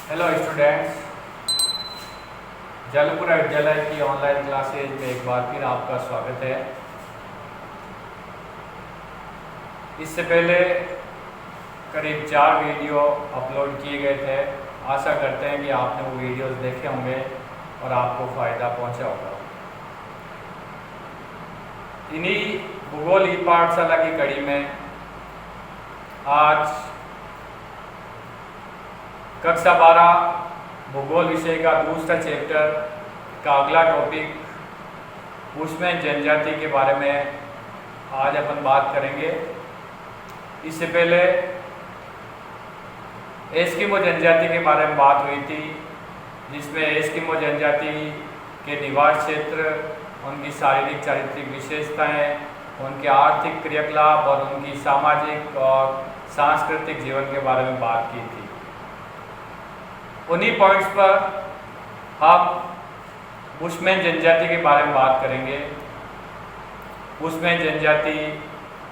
Hello students, Jalpura विद्यालय की online classes में एक बार फिर आपका स्वागत है। इससे पहले करीब 4 वीडियो अपलोड किए गए थे। आशा करते हैं कि आपने वो वीडियोस देखे होंगे और आपको फ़ायदा पहुंचा होगा। इन्हीं भूगोल ई पाठशाला की कड़ी में आज कक्षा 12 भूगोल विषय का दूसरा चैप्टर का अगला टॉपिक बुशमैन जनजाति के बारे में आज अपन बात करेंगे। इससे पहले एस्किमो जनजाति के बारे में बात हुई थी, जिसमें एस्किमो जनजाति के निवास क्षेत्र, उनकी शारीरिक चारित्रिक विशेषताएं, उनके आर्थिक क्रियाकलाप और उनकी सामाजिक और सांस्कृतिक जीवन के बारे में बात की थी। उन्हीं पॉइंट्स पर हम बुशमैन जनजाति के बारे में बात करेंगे। बुशमैन जनजाति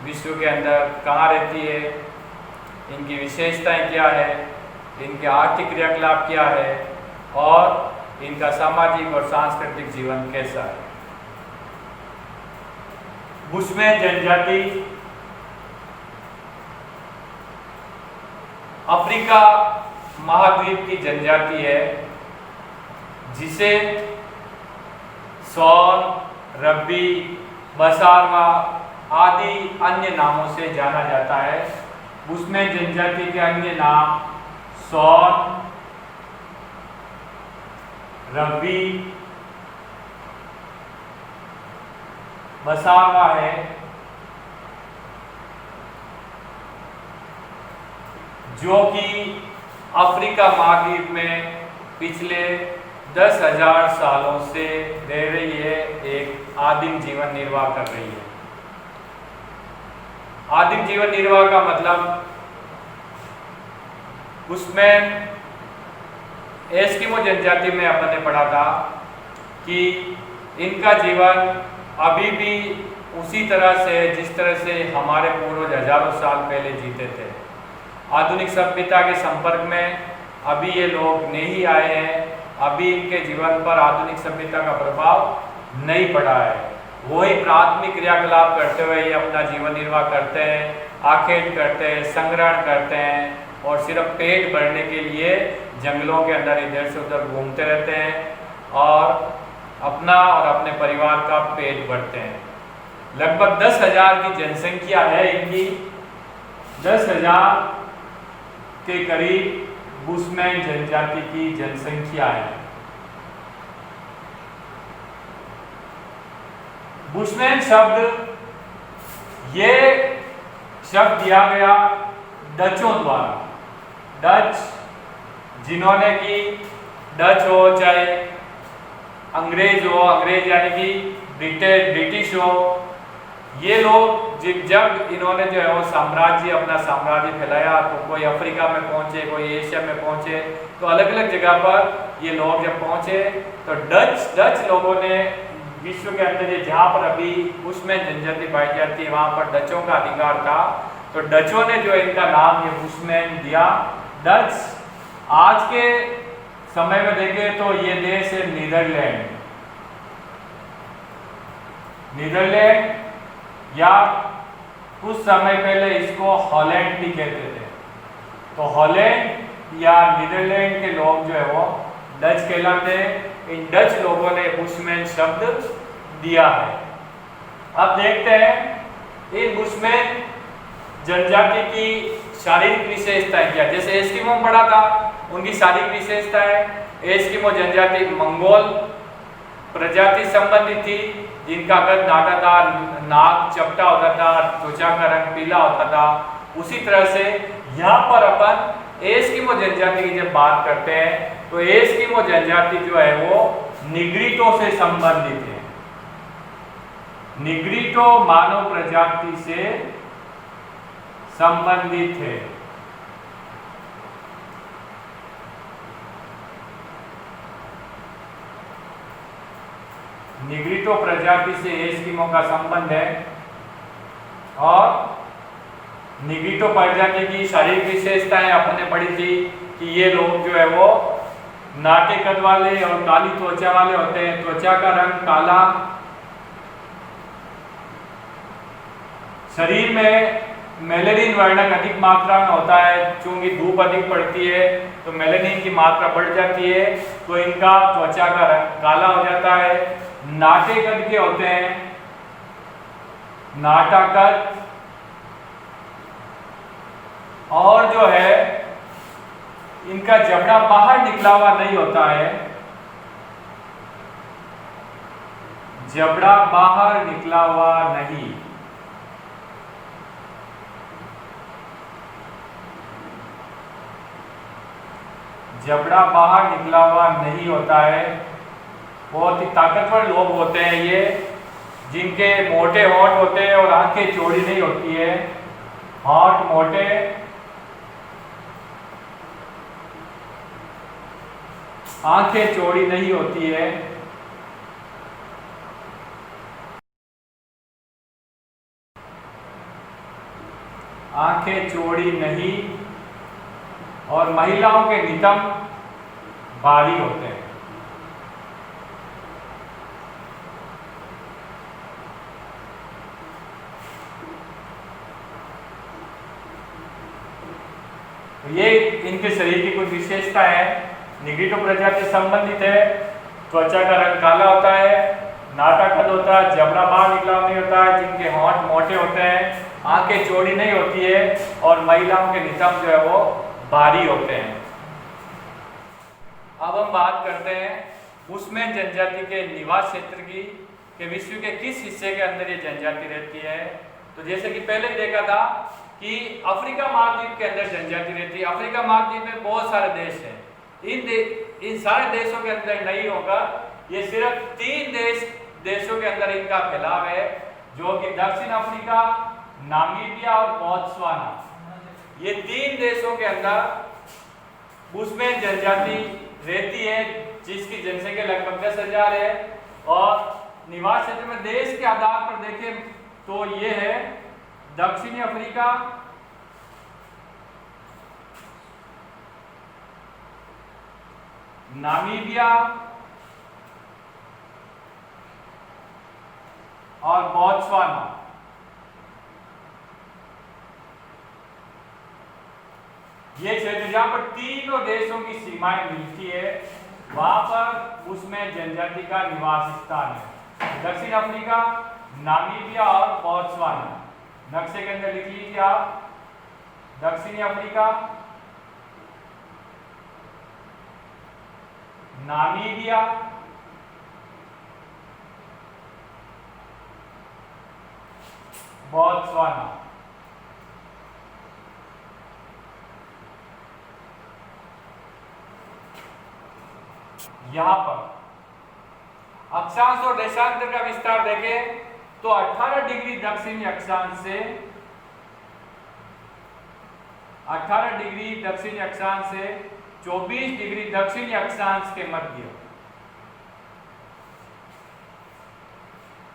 विश्व के अंदर कहाँ रहती है, इनकी विशेषताएं क्या है, इनके आर्थिक क्रियाकलाप क्या है और इनका सामाजिक और सांस्कृतिक जीवन कैसा है। बुशमैन जनजाति अफ्रीका महाद्वीप की जनजाति है, जिसे सौन, रब्बी, बसारवा आदि अन्य नामों से जाना जाता है। बुशमैन जनजाति के अन्य नाम सौन, रब्बी, बसारवा है। जो कि अफ्रीका महाद्वीप में पिछले 10,000 सालों से रह रही है, एक आदिम जीवन निर्वाह कर रही है। आदिम जीवन निर्वाह का मतलब बुशमैन एस्किमो जनजाति में अपन ने पढ़ा था कि इनका जीवन अभी भी उसी तरह से जिस तरह से हमारे पूर्वज हजारों साल पहले जीते थे। आधुनिक सभ्यता के संपर्क में अभी ये लोग नहीं आए हैं, अभी इनके जीवन पर आधुनिक सभ्यता का प्रभाव नहीं पड़ा है। वही प्राथमिक क्रियाकलाप करते हुए ये अपना जीवन निर्वाह करते हैं, आखेट करते हैं, संग्रहण करते हैं और सिर्फ पेट भरने के लिए जंगलों के अंदर इधर से उधर घूमते रहते हैं और अपना और अपने परिवार का पेट भरते हैं। लगभग 10,000 की जनसंख्या है इनकी। 10,000 के करीब बुशमैन जनजाति की जनसंख्या है। बुशमैन शब्द ये शब्द दिया गया डचों द्वारा। डच, जिन्होंने कि डच हो चाहे अंग्रेज हो, अंग्रेज यानी कि ब्रिटिश हो, ये लोग जब इन्होंने जो है वो साम्राज्य, अपना साम्राज्य फैलाया, तो कोई अफ्रीका में पहुंचे, कोई एशिया में पहुंचे, तो अलग अलग जगह पर ये लोग जब पहुंचे तो डच लोगों ने विश्व के अंदर जहाँ पर अभी बुशमैन जनजाति पाई जाती है वहाँ पर डचों का अधिकार था। तो डचों ने जो इनका नाम ये बुशमैन दिया। डच आज के समय में देखें तो ये देश है नीदरलैंड या कुछ समय पहले इसको हॉलैंड भी कहते थे। तो हॉलैंड या नीदरलैंड के लोग जो है वो डच कहलाते हैं। इन डच लोगों ने बुशमैन शब्द दिया है। अब देखते हैं इन बुशमैन जनजाति की शारीरिक विशेषताएं क्या। जैसे एस्किमो पढ़ा था, उनकी शारीरिक विशेषताएं, एस्किमो जनजाति मंगोल प्रजाति संबंधित थी, जिनका कद नाटादार, नाक चपटा होता था, त्वचा का रंग पीला होता था। उसी तरह से यहाँ पर अपन एस्किमो जनजाति की जब बात करते हैं तो एस्किमो जनजाति जो है वो निग्रिटो से संबंधित है। निग्रिटो मानव प्रजाति से संबंधित है। निग्रिटो प्रजाति से एस्किमो का संबंध है और निग्रिटो प्रजाति की शारीरिक विशेषताएं आपने पढ़ी थी कि ये लोग जो है वो नाटे कद वाले और काली त्वचा वाले होते हैं। त्वचा का रंग काला, शरीर में मेलेनिन वर्णक अधिक मात्रा में होता है। चूंकि धूप अधिक पड़ती है तो मेलेनिन की मात्रा बढ़ जाती है, तो इनका त्वचा का रंग काला हो जाता है। नाटे कद के होते हैं, नाटा कद, और जो है इनका जबड़ा बाहर निकला हुआ नहीं होता है, जबड़ा बाहर निकला हुआ नहीं। जबड़ा बाहर निकला हुआ नहीं होता है। बहुत ही ताकतवर लोग होते हैं ये, जिनके मोटे होंठ होते हैं और आंखें चौड़ी नहीं होती है। होंठ मोटे, आंखें चौड़ी नहीं होती है। आंखें चौड़ी नहीं, और महिलाओं के नितंब भारी होते हैं। तो ये इनके शरीर की कुछ विशेषता है। निग्रिटो प्रजाति संबंधित है। त्वचा का रंग काला होता है, नाटा कद होता है, जबड़ा बाहर निकला नहीं होता है, जिनके होंठ मोटे होते हैं, आंखें चौड़ी नहीं होती है, और महिलाओं के नितंब जो है वो भारी होते हैं। अब हम बात करते हैं बुशमैन जनजाति के निवास क्षेत्र की, कि विश्व के किस हिस्से के अंदर ये जनजाति रहती है। तो जैसे कि पहले देखा था कि अफ्रीका महाद्वीप के अंदर जनजाति रहती है। अफ्रीका महाद्वीप में बहुत सारे देश हैं। इन सारे देशों के अंदर नहीं होगा, ये सिर्फ 3 देशों के अंदर इनका फैलाव है, जो कि दक्षिण अफ्रीका, नामीबिया और बोत्सवाना। ये 3 देशों के अंदर बुशमैन जनजाति रहती है, जिसकी जनसंख्या लगभग 10,000 है। और निवास क्षेत्र में देश के आधार पर देखें तो ये है दक्षिणी अफ्रीका, नामीबिया और बोत्सवाना। ये क्षेत्र जहां पर तीनों देशों की सीमाएं मिलती है, वहां पर बुशमैन जनजाति का निवास स्थान है। दक्षिण अफ्रीका, नामीबिया और बोत्सवाना। नक्शे के अंदर लिख लीजिए आप, दक्षिणी अफ्रीका, नामीबिया, बोत्सवाना। यहां पर अक्षांश और देशांतर का विस्तार देखें तो 18 डिग्री दक्षिणी अक्षांश से 18 डिग्री दक्षिणी अक्षांश से 24 डिग्री दक्षिणी अक्षांश के मध्य,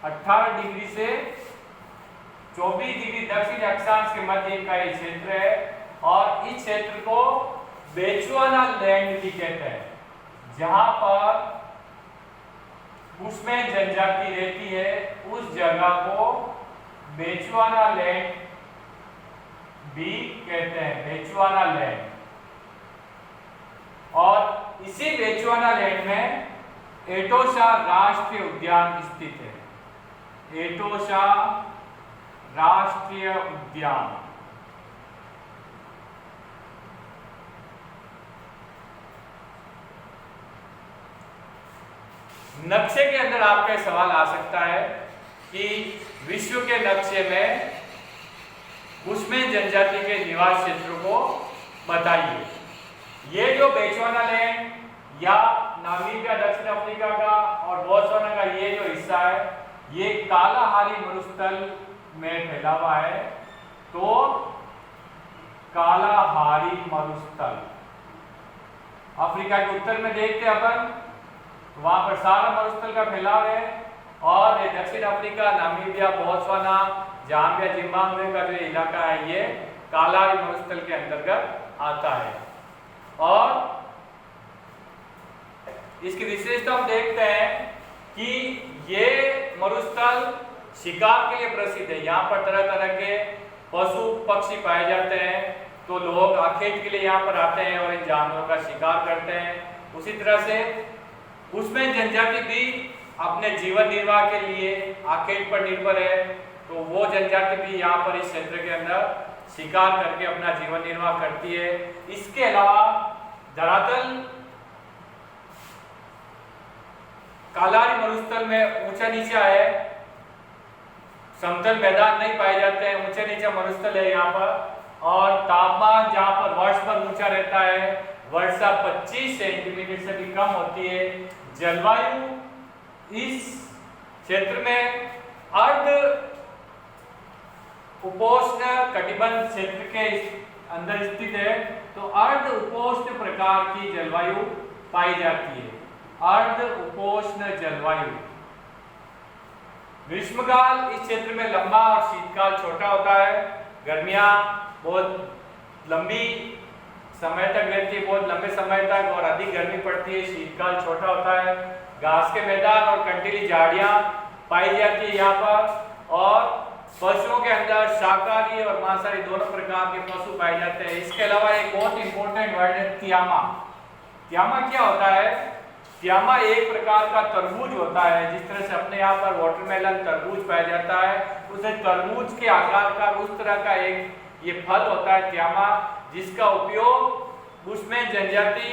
18 डिग्री से 24 डिग्री दक्षिणी अक्षांश के मध्य का ये क्षेत्र है। और इस क्षेत्र को बेचुआना लैंड भी कहते हैं, जहां पर बुशमैन जनजाति रहती है, उस जगह को बेचुआना लैंड भी कहते हैं, बेचुआना लैंड। और इसी बेचुआना लैंड में एटोसा राष्ट्रीय उद्यान स्थित है। एटोसा राष्ट्रीय उद्यान। नक्शे के अंदर आपका सवाल आ सकता है कि विश्व के नक्शे में बुशमैन जनजाति के निवास क्षेत्र को बताइए। ये जो बेचुआना लैंड या नामीबिया, दक्षिण अफ्रीका का और बोत्सवाना का ये जो हिस्सा है, ये कालाहारी मरुस्थल में फैला हुआ है। तो कालाहारी मरुस्थल अफ्रीका के उत्तर में देखते हैं अपन, तो वहां पर सारा मरुस्थल का फैलाव है। और ये दक्षिण Africa, Namibia, Botswana, Zambia, Zimbabwe का जो इलाका है, ये कालाहारी मरुस्थल के अंतर्गत आता है। और इसकी विशेषता हम देखते हैं कि ये मरुस्थल शिकार के लिए प्रसिद्ध है। यहाँ पर तरह तरह के पशु पक्षी पाए जाते हैं, तो लोग आखेट के लिए यहाँ पर आते हैं और इन जानवरों का शिकार करते हैं। उसी तरह से बुशमैन जनजाति भी अपने जीवन निर्वाह के लिए आखेट पर निर्भर है, तो वो जनजाति भी यहाँ पर इस क्षेत्र के अंदर शिकार करके अपना जीवन निर्वाह करती है। इसके अलावा धरातल कालारी मरुस्थल में ऊंचा नीचा है, समतल मैदान नहीं पाए जाते हैं, ऊंचा नीचा मरुस्थल है यहाँ पर। और तापमान जहाँ पर वर्ष पर ऊंचा रहता है, वर्षा 25 सेंटीमीटर से भी कम होती है। जलवायु इस क्षेत्र में अर्ध उपोष्ण कटिबंध क्षेत्र के अंदर स्थित है, तो अर्ध उपोष्ण प्रकार की जलवायु पाई जाती है। अर्ध उपोष्ण जलवायु। ग्रीष्मकाल इस क्षेत्र में लंबा और शीतकाल छोटा होता है। गर्मियां बहुत लंबी समय तक रहती है, बहुत लंबे समय तक, और अधिक गर्मी पड़ती है। शीतकाल छोटा होता है। घास के मैदान और कंटीली झाड़ियां पाई जाती है यहाँ पर। और पशुओं के अंदर शाकाहारी और मांसाहारी दोनों प्रकार के पशु पाए जाते हैं। इसके अलावा एक बहुत इंपॉर्टेंट वर्ड है त्यामा। त्यामा क्या होता है? त्यामा एक प्रकार का तरबूज होता है। जिस तरह से अपने यहाँ पर वाटरमेलन तरबूज पाया जाता है, उसे तरबूज के आकार का उस तरह का एक ये फल होता है त्यामा, जिसका उपयोग बुशमैन जनजाति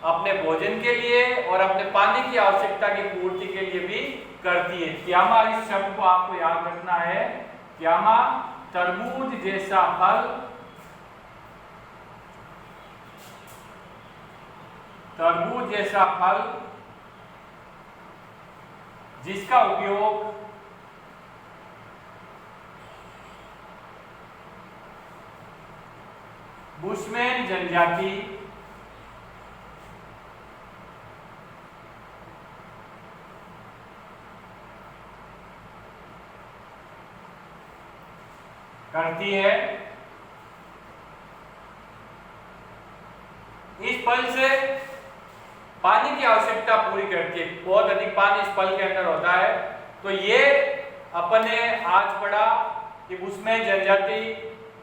अपने भोजन के लिए और अपने पानी की आवश्यकता की पूर्ति के लिए भी करती है। त्यामा इस शब्द को आपको याद रखना है। त्यामा तरबूज जैसा फल, तरबूज जैसा फल जिसका उपयोग बुशमैन जनजाति करती है। इस फल से पानी की आवश्यकता पूरी करती है। बहुत अधिक पानी इस फल के अंदर होता है। तो ये अपने आज पढ़ा कि बुशमैन जनजाति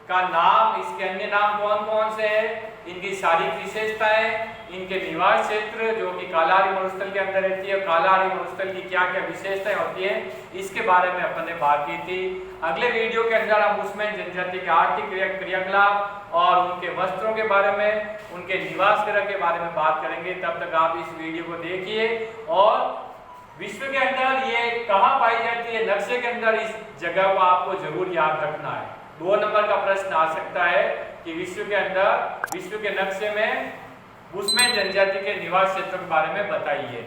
का नाम, इसके अन्य नाम कौन कौन से हैं, इनकी शारीरिक विशेषताएं, इनके निवास क्षेत्र जो कि कालाहारी मरुस्थल के अंदर रहती है, कालाहारी मरुस्थल की क्या क्या विशेषताएं होती है, इसके बारे में अपन ने बात की थी। अगले वीडियो के अंदर हम बुशमैन जनजाति के आर्थिक क्रियाकलाप और उनके वस्त्रों के बारे में, उनके निवास ग्रह के बारे में बात करेंगे। तब तक आप इस वीडियो को देखिए और विश्व के अंदर ये कहाँ पाई जाती है, नक्शे के अंदर इस जगह को आपको जरूर याद रखना है। 2 नंबर का प्रश्न आ सकता है कि विश्व के अंदर, विश्व के नक्शे में बुशमैन जनजाति के निवास क्षेत्रों के बारे में बताइए।